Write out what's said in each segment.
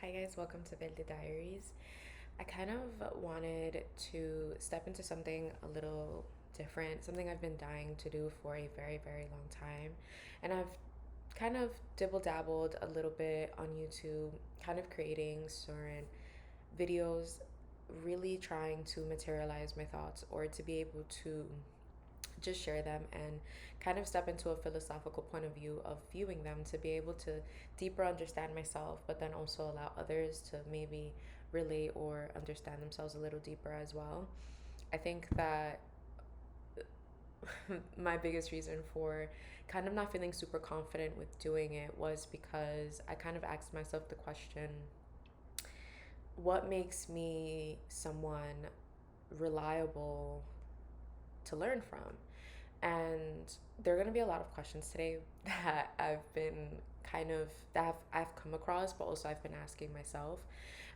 Hi guys, welcome to Verde Diaries. I kind of wanted to step into something a little different, something I've been dying to do for a very, very long time. And I've kind of dibble dabbled a little bit on YouTube, kind of creating certain videos, really trying to materialize my thoughts or to be able to just share them and kind of step into a philosophical point of view of viewing them to be able to deeper understand myself, but then also allow others to maybe relate or understand themselves a little deeper as well. I think that my biggest reason for kind of not feeling super confident with doing it was because I kind of asked myself the question, what makes me someone reliable to learn from? And there are going to be a lot of questions today that I've been kind of that I've come across, but also I've been asking myself.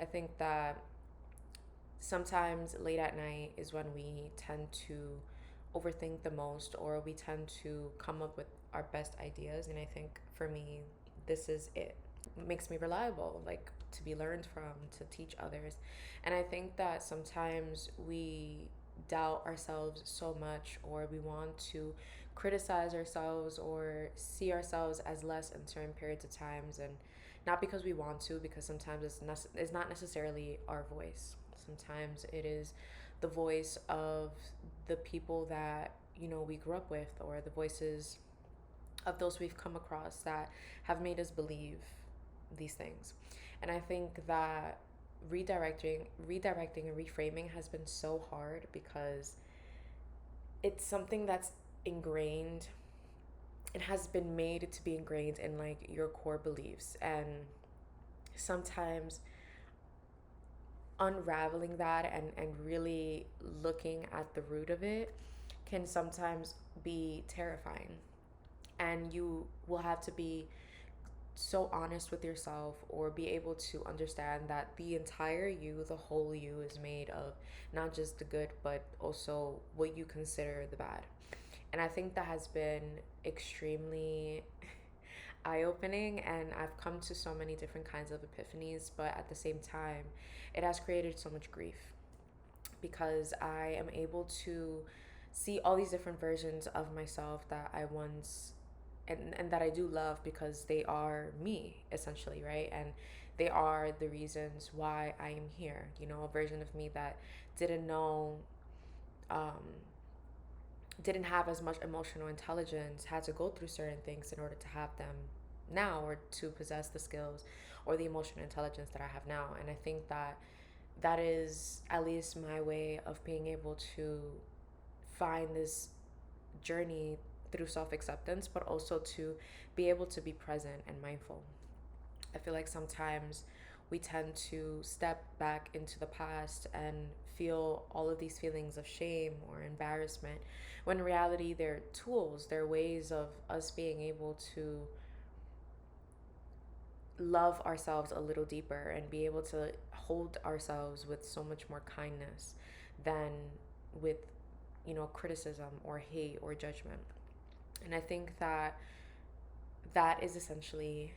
I think that sometimes late at night is when we tend to overthink the most, or we tend to come up with our best ideas. And I think for me, this is it. It makes me reliable, like to be learned from, to teach others. And I think that sometimes we doubt ourselves so much, or we want to criticize ourselves or see ourselves as less in certain periods of times, and not because we want to, because sometimes it's not necessarily our voice. Sometimes it is the voice of the people that we grew up with, or the voices of those we've come across that have made us believe these things. And I think that redirecting and reframing has been so hard because it's something that's ingrained. It has been made to be ingrained in like your core beliefs, and sometimes unraveling that and really looking at the root of it can sometimes be terrifying. And you will have to be so honest with yourself, or be able to understand that the entire you, the whole you, is made of not just the good, but also what you consider the bad. And I think that has been extremely eye opening, and I've come to so many different kinds of epiphanies, but at the same time, it has created so much grief because I am able to see all these different versions of myself that I once and that I do love, because they are me essentially, right? And they are the reasons why I am here. A version of me that didn't know, um, didn't have as much emotional intelligence, had to go through certain things in order to have them now, or to possess the skills or the emotional intelligence that I have now. And I think that that is at least my way of being able to find this journey through self acceptance, but also to be able to be present and mindful. I feel like sometimes we tend to step back into the past and feel all of these feelings of shame or embarrassment, when in reality they're tools, they're ways of us being able to love ourselves a little deeper and be able to hold ourselves with so much more kindness than with criticism or hate or judgment. And I think that that is essentially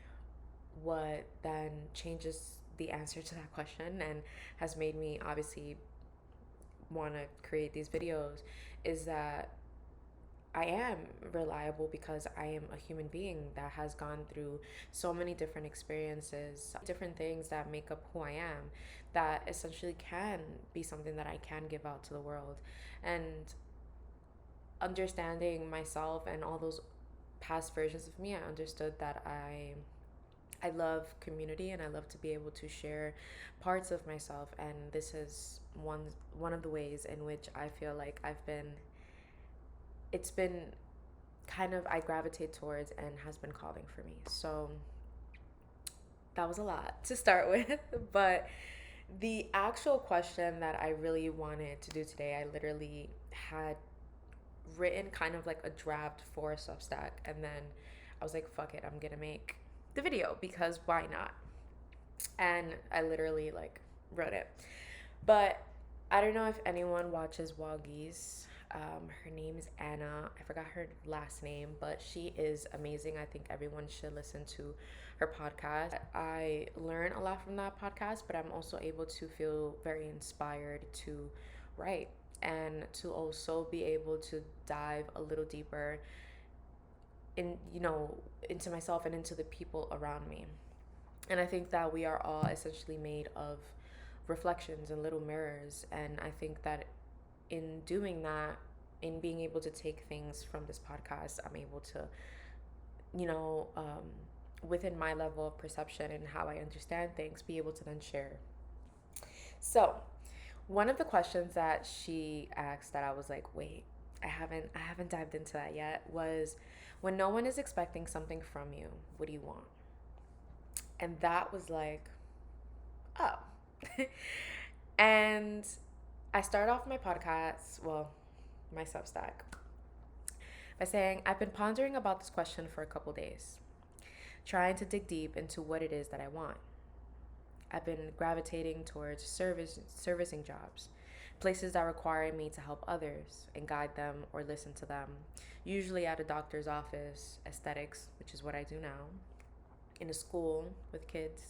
what then changes the answer to that question, and has made me obviously want to create these videos, is that I am reliable because I am a human being that has gone through so many different experiences, different things that make up who I am, that essentially can be something that I can give out to the world. And understanding myself and all those past versions of me, I understood that I love community, and I love to be able to share parts of myself, and this is one of the ways in which I feel like it's been kind of I gravitate towards and has been calling for me. So that was a lot to start with, but the actual question that I really wanted to do today, I literally had written kind of like a draft for Substack, and then I was like, fuck it, I'm gonna make the video because why not? And I literally like wrote it. But I don't know if anyone watches Woggies. Her name is Anna. I forgot her last name, but she is amazing. I think everyone should listen to her podcast. I learn a lot from that podcast, but I'm also able to feel very inspired to write and to also be able to dive a little deeper in, into myself and into the people around me. And I think that we are all essentially made of reflections and little mirrors. And I think that in doing that, in being able to take things from this podcast, I'm able to, you know, within my level of perception and how I understand things, be able to then share. So, one of the questions that she asked that I was like, wait, I haven't dived into that yet was, when no one is expecting something from you, what do you want? And that was like, oh. And I started off my podcast, well, my Substack, by saying I've been pondering about this question for a couple days, trying to dig deep into what it is that I want. I've been gravitating towards servicing jobs, places that require me to help others and guide them or listen to them, usually at a doctor's office, aesthetics, which is what I do now, in a school with kids.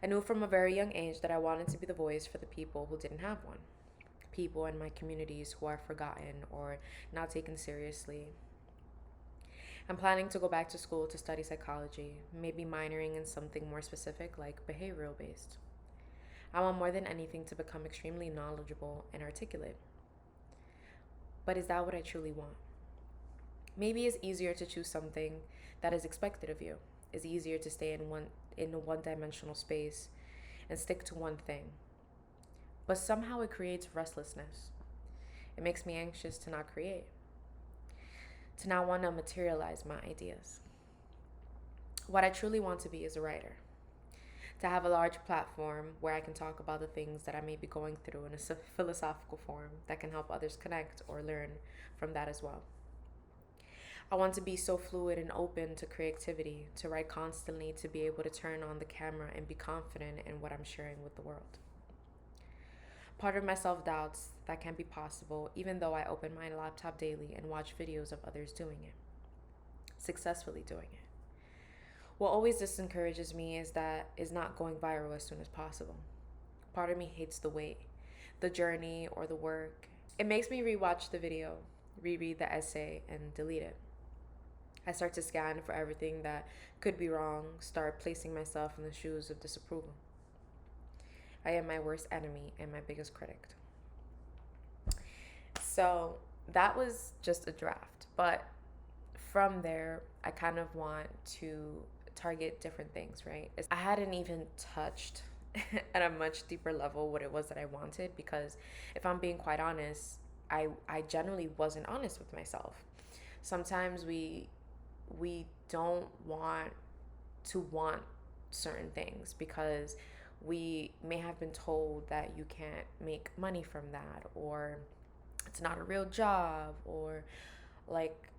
I knew from a very young age that I wanted to be the voice for the people who didn't have one, people in my communities who are forgotten or not taken seriously. I'm planning to go back to school to study psychology, maybe minoring in something more specific like behavioral based. I want more than anything to become extremely knowledgeable and articulate. But is that what I truly want? Maybe it's easier to choose something that is expected of you. It's easier to stay in a one-dimensional space and stick to one thing. But somehow it creates restlessness. It makes me anxious to not create, to not want to materialize my ideas. What I truly want to be is a writer, to have a large platform where I can talk about the things that I may be going through in a philosophical form that can help others connect or learn from that as well. I want to be so fluid and open to creativity, to write constantly, to be able to turn on the camera and be confident in what I'm sharing with the world. Part of myself doubts that can be possible, even though I open my laptop daily and watch videos of others doing it, successfully doing it. What always disencourages me is not going viral as soon as possible. Part of me hates the wait, the journey, or the work. It makes me rewatch the video, reread the essay, and delete it. I start to scan for everything that could be wrong, start placing myself in the shoes of disapproval. I am my worst enemy and my biggest critic. So that was just a draft. But from there, I kind of want to target different things, right? I hadn't even touched at a much deeper level what it was that I wanted, because if I'm being quite honest, I generally wasn't honest with myself. Sometimes we don't want to want certain things because we may have been told that you can't make money from that, or it's not a real job, or like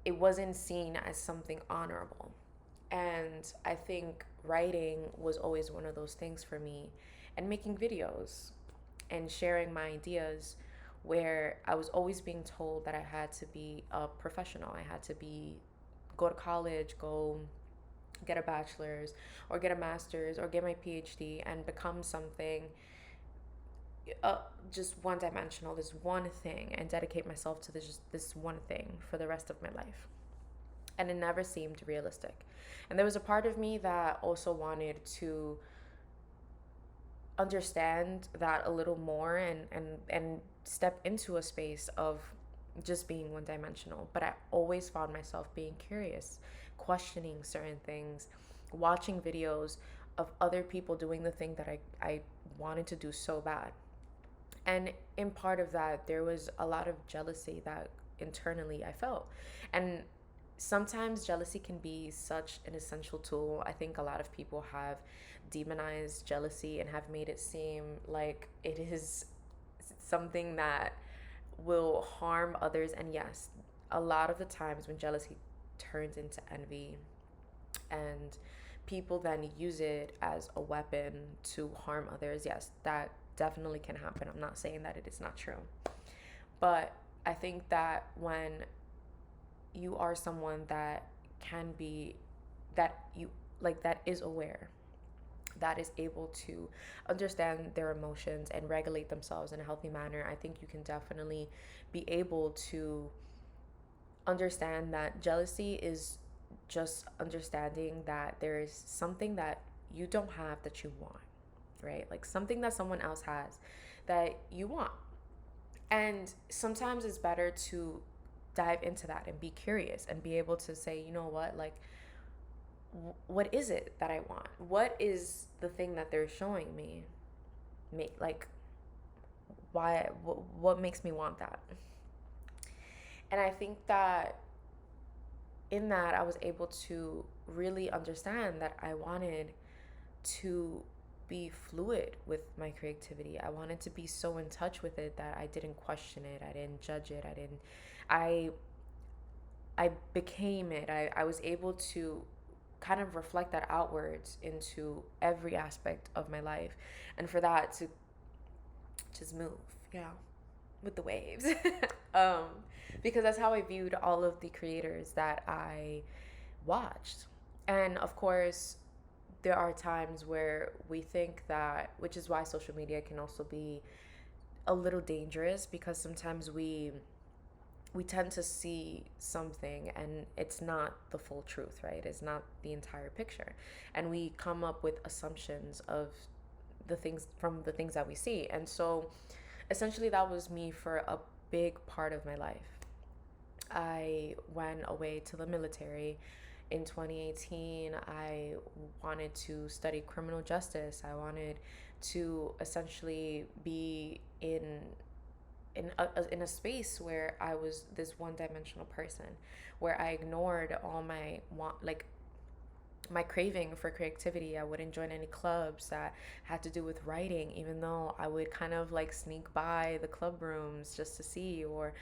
it wasn't seen as something honorable. And I think writing was always one of those things for me, and making videos and sharing my ideas, where I was always being told that I had to be a professional. I had to go to college, go get a bachelor's or get a master's or get my PhD and become something just one dimensional, this one thing, and dedicate myself to this one thing for the rest of my life. And it never seemed realistic. And there was a part of me that also wanted to understand that a little more, and step into a space of just being one dimensional. But I always found myself being curious, questioning certain things, watching videos of other people doing the thing that I wanted to do so bad. And in part of that, there was a lot of jealousy that internally I felt. And sometimes jealousy can be such an essential tool. I think a lot of people have demonized jealousy and have made it seem like it is something that will harm others. And yes, a lot of the times when jealousy turns into envy and people then use it as a weapon to harm others, yes, that definitely can happen. I'm not saying that it is not true. But I think that when you are someone that can be, that you like, that is aware, that is able to understand their emotions and regulate themselves in a healthy manner, I think you can definitely be able to understand that jealousy is just understanding that there is something that you don't have that you want, right? Like something that someone else has that you want. And sometimes it's better to dive into that and be curious and be able to say, you know what, like, what is it that I want? What is the thing that they're showing me? Like, why? What makes me want that? And I think that in that, I was able to really understand that I wanted to be fluid with my creativity. I wanted to be so in touch with it that I didn't question it, I didn't judge it, I I became it. I was able to kind of reflect that outwards into every aspect of my life. And for that to just move, yeah, with the waves. um, because that's how I viewed all of the creators that I watched. And of course, there are times where we think that, which is why social media can also be a little dangerous, because sometimes we tend to see something and it's not the full truth, right? It's not the entire picture. And we come up with assumptions of the things from the things that we see. And so essentially that was me for a big part of my life. I went away to the military in 2018. I wanted to study criminal justice. I wanted to essentially be in a space where I was this one-dimensional person, where I ignored all my my craving for creativity. I wouldn't join any clubs that had to do with writing, even though I would kind of like sneak by the club rooms just to see, or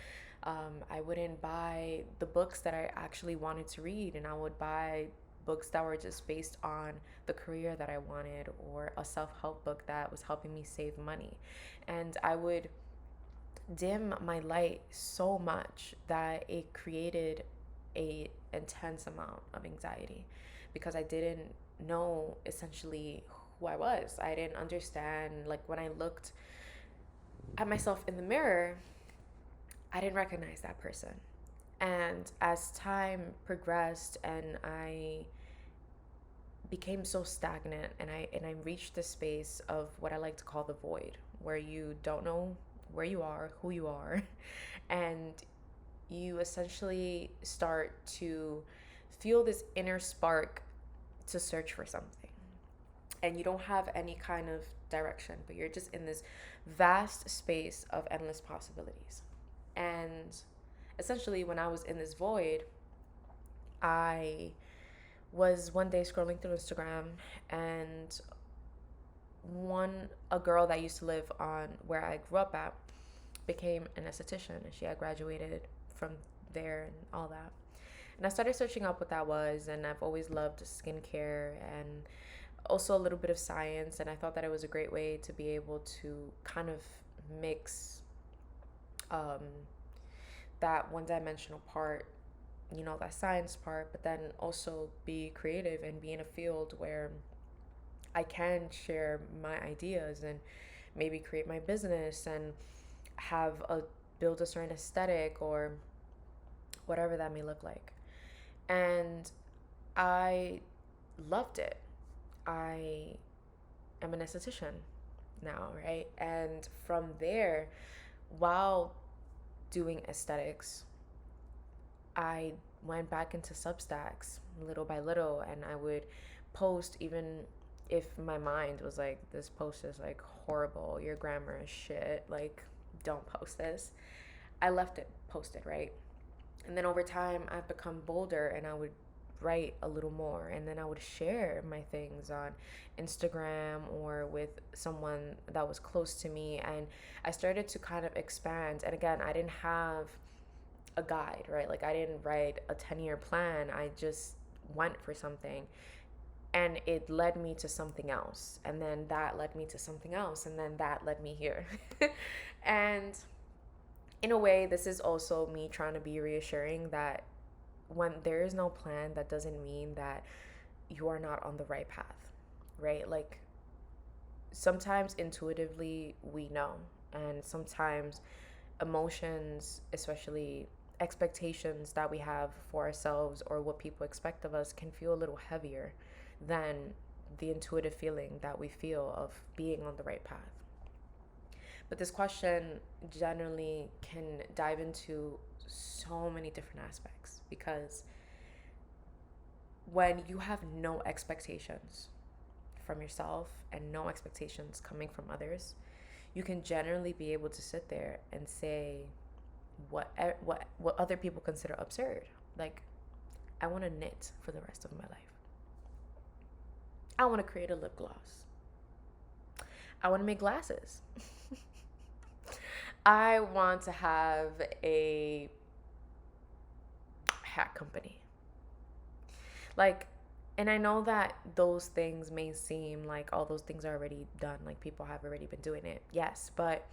I wouldn't buy the books that I actually wanted to read, and I would buy books that were just based on the career that I wanted, or a self-help book that was helping me save money. And I would dim my light so much that it created a intense amount of anxiety, because I didn't know essentially who I was. I didn't understand, like, when I looked at myself in the mirror, I didn't recognize that person. And as time progressed and I became so stagnant, and I reached the space of what I like to call the void, where you don't know where you are, who you are, and you essentially start to feel this inner spark to search for something. And you don't have any kind of direction, but you're just in this vast space of endless possibilities. And essentially, when I was in this void, I was one day scrolling through Instagram, and a girl that used to live on where I grew up at became an esthetician, and she had graduated from there and all that. And I started searching up what that was, and I've always loved skincare and also a little bit of science, and I thought that it was a great way to be able to kind of mix um, that one-dimensional part, you know, that science part, but then also be creative and be in a field where I can share my ideas and maybe create my business and have a build a certain aesthetic or whatever that may look like. And I loved it. I am an esthetician now, right? And from there, while doing aesthetics, I went back into Substacks little by little, and I would post even if my mind was like, this post is like horrible, your grammar is shit, like, don't post this. I left it posted, right? And then over time, I've become bolder, and I would write a little more, and then I would share my things on Instagram or with someone that was close to me. And I started to kind of expand. And again, I didn't have a guide, right? Like, I didn't write a 10-year plan. I just went for something, and it led me to something else, and then that led me to something else, and then that led me here. And in a way, this is also me trying to be reassuring that when there is no plan, that doesn't mean that you are not on the right path, right? Like sometimes intuitively we know, and sometimes emotions, especially expectations that we have for ourselves or what people expect of us, can feel a little heavier than the intuitive feeling that we feel of being on the right path. But this question generally can dive into so many different aspects because when you have no expectations from yourself and no expectations coming from others, you can generally be able to sit there and say what other people consider absurd. Like, I want to knit for the rest of my life. I want to create a lip gloss. I want to make glasses. I want to have a hat company. Like, and I know that those things may seem like all those things are already done, like people have already been doing it. Yes, but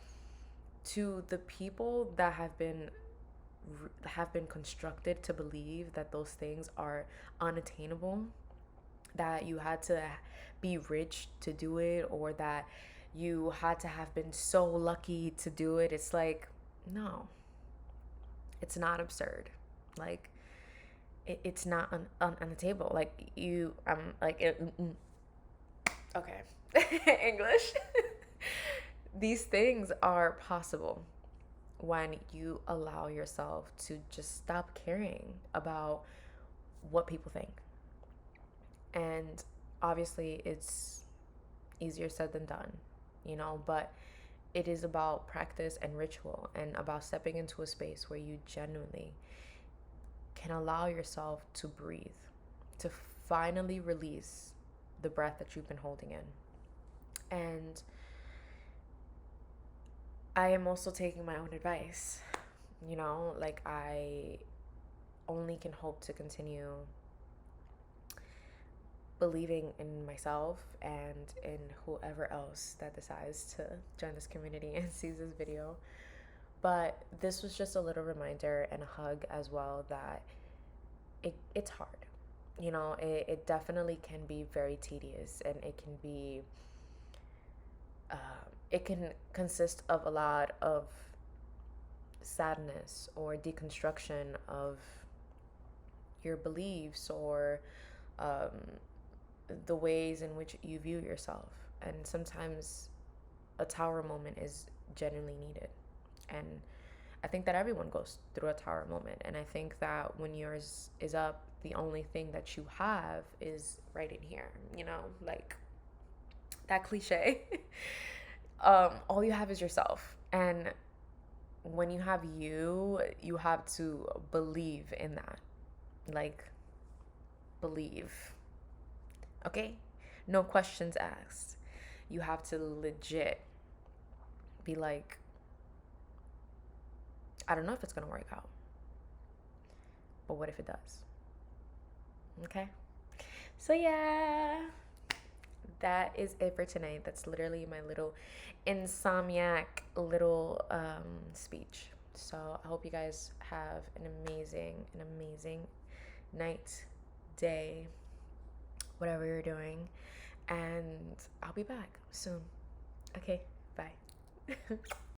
to the people that have been constructed to believe that those things are unattainable, that you had to be rich to do it, or that you had to have been so lucky to do it, it's like, no, it's not absurd. Like, it's not on the table. Like, you, like, okay, English. These things are possible when you allow yourself to just stop caring about what people think. And obviously, it's easier said than done, but it is about practice and ritual and about stepping into a space where you genuinely can allow yourself to breathe, to finally release the breath that you've been holding in. And I am also taking my own advice, like I only can hope to continue believing in myself and in whoever else that decides to join this community and sees this video. But this was just a little reminder and a hug as well that it's hard. It definitely can be very tedious, and it can consist of a lot of sadness or deconstruction of your beliefs or um, the ways in which you view yourself. And sometimes a tower moment is genuinely needed. And I think that everyone goes through a tower moment. And I think that when yours is up, the only thing that you have is right in here, like that cliche. All you have is yourself. And when you have you have to believe in that. Like, believe. Okay? No questions asked. You have to legit be like, I don't know if it's going to work out, but what if it does? Okay? So, yeah, that is it for tonight. That's literally my little insomniac little speech. So, I hope you guys have an amazing night, day, whatever you're doing. And I'll be back soon. Okay, bye.